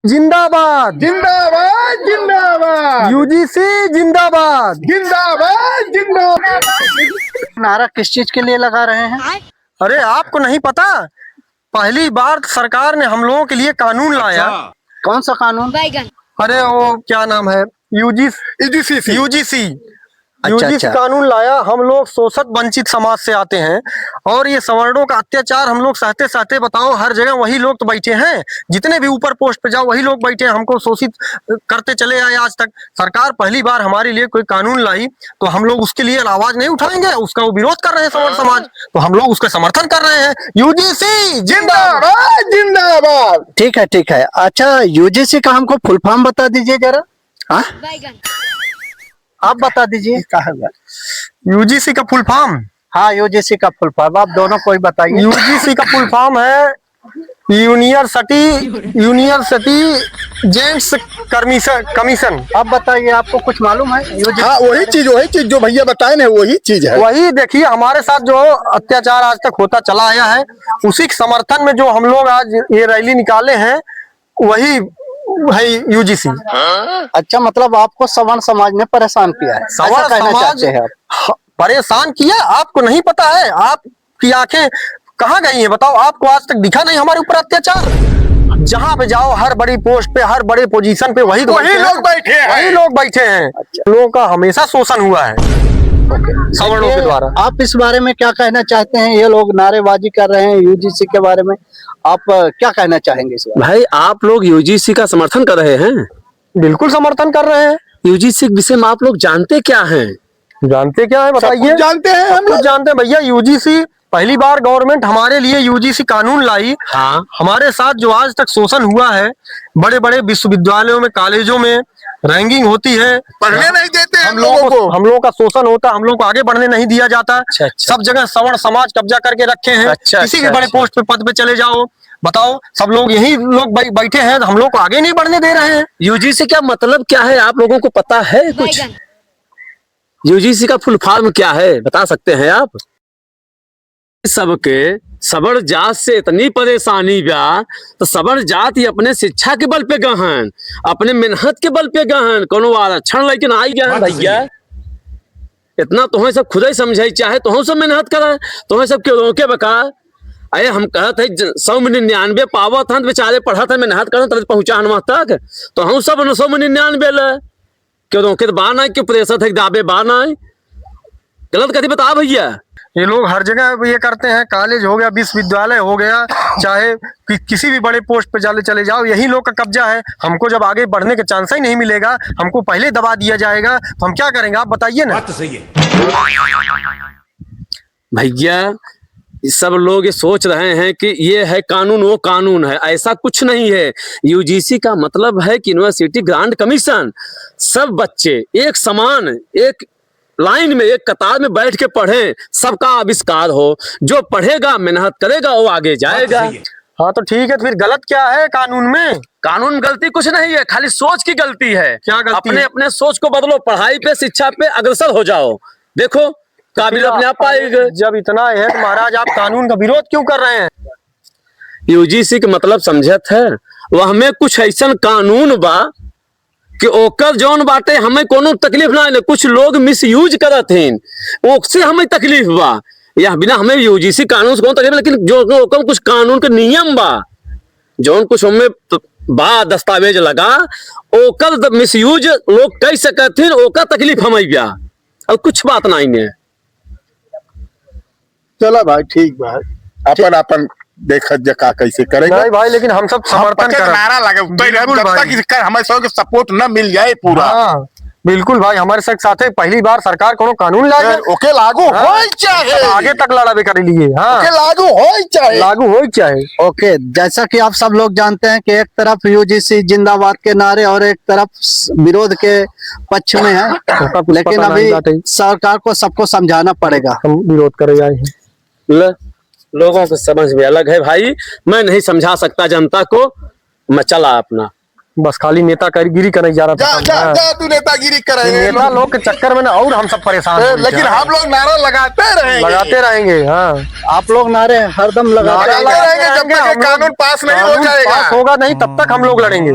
जिंदाबाद जिंदाबाद जिंदाबाद यूजीसी जिंदाबाद जिंदाबाद जिंदाबाद। नारा किस चीज के लिए लगा रहे हैं? अरे आपको नहीं पता, पहली बार सरकार ने हम लोगों के लिए कानून लाया। कौन सा कानून? अरे वो क्या नाम है, यूजीसी यूजीसी अच्छा। कानून लाया। हम लोग शोषित वंचित समाज से आते हैं और ये सवर्णों का अत्याचार हम लोग सहते सहते, बताओ, हर जगह वही लोग तो बैठे हैं, जितने भी ऊपर पोस्ट पे जाओ वही लोग बैठे हैं, हमको शोषित करते चले आए आज तक। सरकार पहली बार हमारे लिए कोई कानून लाई तो हम लोग उसके लिए आवाज नहीं उठाएंगे, उसका वो विरोध कर रहे हैं सवर्ण समाज, तो हम लोग उसका समर्थन कर रहे हैं। यूजीसी जिंदाबाद जिंदाबाद। ठीक है। अच्छा, यूजीसी का हमको फुल फॉर्म बता दीजिए जरा। हाँ, आप बता दीजिए। यूजीसी का फुल फॉर्म? हाँ, यूजीसी का फुल फॉर्म आप दोनों कोई बताइए। यूजीसी का फुल फॉर्म है यूनिवर्सिटी जेंट्स कमीशन। आप बताइए, आपको कुछ मालूम है? हाँ, वही चीज जो भैया बताए ना, वही चीज है। वही देखिए, हमारे साथ जो अत्याचार आज तक होता चला आया है, उसी के समर्थन में जो हम लोग आज ये रैली निकाले हैं, वही है यूजीसी। अच्छा, मतलब आपको सवर्ण समाज ने परेशान किया है, ऐसा कहना चाहते हैं आप? परेशान किया? आपको नहीं पता है? आपकी आंखें कहाँ गई हैं बताओ? आपको आज तक दिखा नहीं हमारे ऊपर अत्याचार? जहाँ पे जाओ, हर बड़ी पोस्ट पे, हर बड़े पोजीशन पे वही लोग बैठे हैं। लोगों का हमेशा शोषण हुआ है सवर्णों के द्वारा। आप इस बारे में क्या कहना चाहते हैं? ये लोग नारेबाजी कर रहे हैं यूजीसी के बारे में, आप क्या कहना चाहेंगे इस बारे? भाई, आप लोग यूजीसी का समर्थन कर रहे हैं? बिल्कुल समर्थन कर रहे हैं। यूजीसी के विषय में आप लोग जानते क्या हैं? जानते क्या है बताइए? जानते हैं, हम लोग जानते हैं भैया। यूजीसी पहली बार गवर्नमेंट हमारे लिए यूजीसी कानून लाई। हाँ, हमारे साथ जो आज तक शोषण हुआ है, बड़े बड़े विश्वविद्यालयों में, कॉलेजों में रैंकिंग होती है, पढ़ने नहीं देते हम लोगों का शोषण होता, हम लोग को आगे बढ़ने नहीं दिया जाता। अच्छा। सब जगह सवर्ण समाज कब्जा करके रखे हैं। अच्छा, किसी भी अच्छा, बड़े अच्छा। पोस्ट पे, पद पे चले जाओ, बताओ, सब लोग यही लोग बैठे हैं, हम लोग को आगे नहीं बढ़ने दे रहे हैं। यूजीसी का मतलब क्या है, आप लोगों को पता है कुछ? यूजीसी का फुल फॉर्म क्या है, बता सकते हैं आप? सबके सवर्ण जात से इतनी परेशानी बा, तो सवर्ण जात ही अपने शिक्षा के बल पे गहन, अपने मेहनत के बल पे गहन, कोनो आरक्षण लेकिन आई गए भैया। इतना तुम्हें सब खुद ही समझाई, चाहे तुम सब मेहनत करा, तुम्हें सब क्यों रोके बका? अरे हम कहते 100 पावत हन, बेचारे पढ़ा था, मेहनत कर पहुंचा तक, तो हम सब 199 ले क्यों रोके? तो बार ना क्यों प्रेशर थे दाबे बार ना, गलत कथी बता भैया? ये लोग हर जगह ये करते हैं, कॉलेज हो गया, विश्वविद्यालय हो गया, चाहे किसी भी बड़े पोस्ट पे चले जाओ, यही लोग का कब्जा है। हमको जब आगे बढ़ने का चांस ही नहीं मिलेगा, हमको पहले दबा दिया जाएगा, तो हम क्या करेंगे? आप बताइए ना। बात तो सही है भैया, सब लोग ये सोच रहे हैं कि ये है कानून, वो कानून है, ऐसा कुछ नहीं है। यूजीसी का मतलब है कि यूनिवर्सिटी ग्रांट कमीशन, सब बच्चे एक समान, एक लाइन में, एक कतार में बैठ के पढ़े, सबका आविष्कार हो, जो पढ़ेगा मेहनत करेगा वो आगे जाएगा। हाँ तो ठीक है, तो फिर गलत क्या है कानून में? कानून में गलती कुछ नहीं है, खाली सोच की गलती है। क्या गलती है? अपने सोच को बदलो, पढ़ाई पे, शिक्षा पे अग्रसर हो जाओ, देखो काबिल अपने आप पाएगा। जब इतना है तो महाराज, आप कानून का विरोध क्यों कर रहे हैं? यूजीसी के मतलब समझत है, वह में कुछ ऐसा कानून बा कि ओकर जौन बाटे हमें कोनो तकलीफ ना है, कुछ लोग मिसयूज करत हैं, उससे हमें तकलीफ बा। या बिना हमें यूजीसी कानून से कोनो तकलीफ, लेकिन जो ओकर कुछ कानून के नियम बा, जौन कुछ हमें बा दस्तावेज लगा, ओकर मिसयूज लोग कह सकत हैं, ओकर तकलीफ हमें बा, और कुछ बात नहीं है। चला भाई, ठीक बा, अपन देखत जका कैसे करेगा। नहीं भाई, लेकिन हम सब समर्थन कर नारा लगे, जब तक हमें सब सपोर्ट न मिल जाए पूरा। हाँ बिल्कुल भाई, हमारे साथ पहली बार सरकार कोनो कानून लाए, ओके लागू हो चाहे, आगे तक लड़ाई कर लिए। हाँ, ओके लागू हो चाहे। ओके, जैसा कि आप सब लोग जानते हैं कि एक तरफ यूजीसी जिंदाबाद के नारे और एक तरफ विरोध के पक्ष में है, लेकिन अभी सरकार को सबको समझाना पड़ेगा। हम विरोध कर रहे हैं। लोगों को समझ में अलग है भाई, मैं नहीं समझा सकता जनता को, मैं चला अपना। बस खाली नेतागिरी का नहीं जा रहा जा जा था। जा तू नेतागिरी करेंगे नेता लोग के चक्कर में ना और हम सब परेशान हैं। लेकिन हम लोग नारा लगाते रहेंगे लगाते रहेंगे। हाँ, आप लोग नारे हरदम लगाते लगाते रहेंगे जब तक ये कानून पास नहीं हो कानून जाएगा। पास होगा नहीं तब तक हम लोग लड़ेंगे।